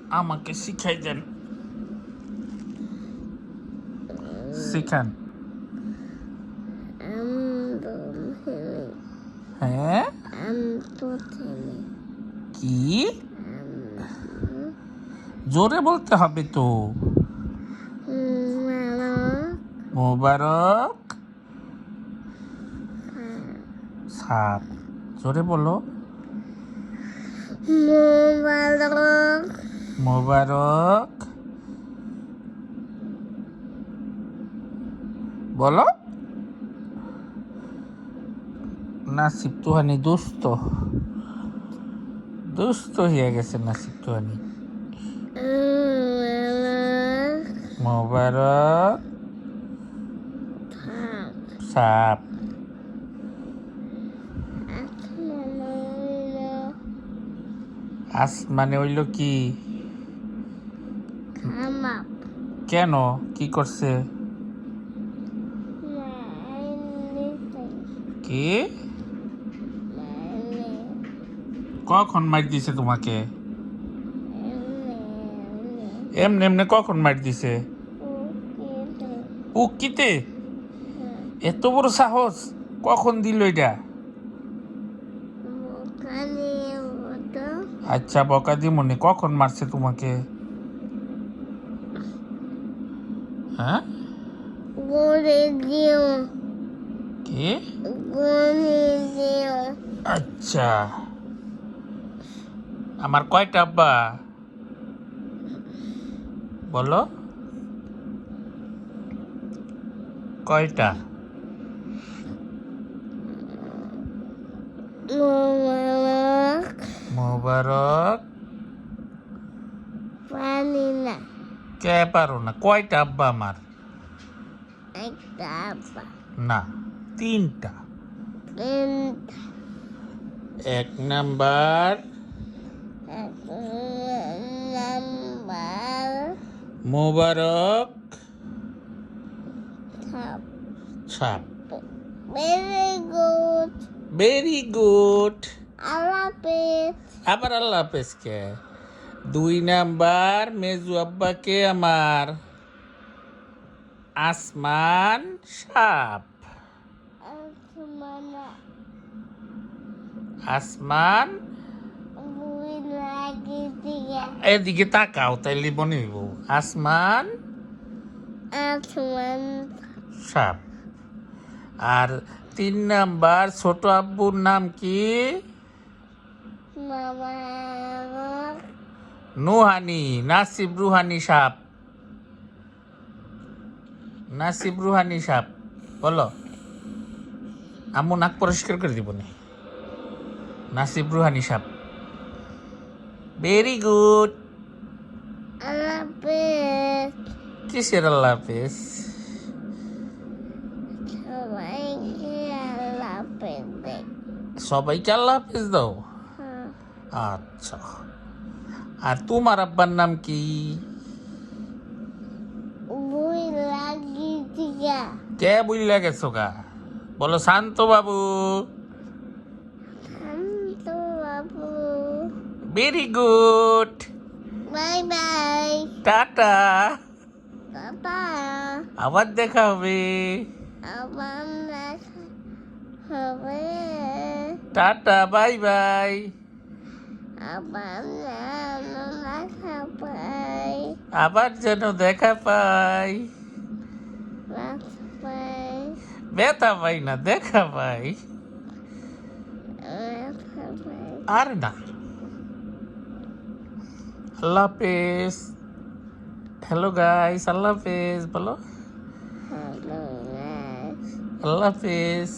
আমাকে শিখাই দেন, শিখান। হ্যাঁ, কি? জোরে বলতে হবে তো। মোবারক সাপ। জোরে বলো। মোবারক বলো। নাসিব তুহানি দুস্থ দুস্থ হয়ে গেছে। নাসিব তুহানি মোবারক সাপ। আসমানে হইল কি? কেন? কি করছে? কি? কখন মার দিছে তোমাকে? এমনি এমনি কখন মার দিছে? উকিতে? এত বড় সাহস কখন দিল এটা? আচ্ছা, বকা দিমুনি। কখন মারছে তোমাকে? হ্যাঁ, কি? আচ্ছা, আমার কয়টা আব্বা বলো? কয়টা? মোবারক কে পারো না? কয়টা আব্বা আমার? না, তিনটা। এক নাম্বার মোবারক সাপ। Very good. আবার আল্লাহ হাফেজ কে? দুই নাম্বার মেজু আব্বাকে আমার আসমান সাপ। আসমান এদিকে তাকাও, তাইলে মনে হইব। আসমান সাপ। আর তিন নাম্বার ছোট আব্বুর নাম কি? নুহানি। নাসিব রুহানি সাপ। নাসিব রুহানি সাপ বলো। আম্মু নাক পরিষ্কার করে দিব না। নাসিব রুহানি সাপ। Very good. কিসের আল্লাহ হাফেজ? সবাইকে আল্লাহ হাফেজ দাও। আচ্ছা, আর তোমার আব্বার নাম কি? কে বুঝলা গেছো গা? বলো শান্ত বাবু। Very good. Bye bye. Tata. বাবা। আবার দেখা হবে। আবার দেখা হবে। Tata, bye bye. আবার দেখা পাই। আবার যেন দেখা পাই। ব্যথা পাই না, দেখা পাই। আর না। আল্লাহ হাফেজ। হ্যালো গাইস, আল্লাহ হাফেজ বলো। আল্লাহ হাফেজ।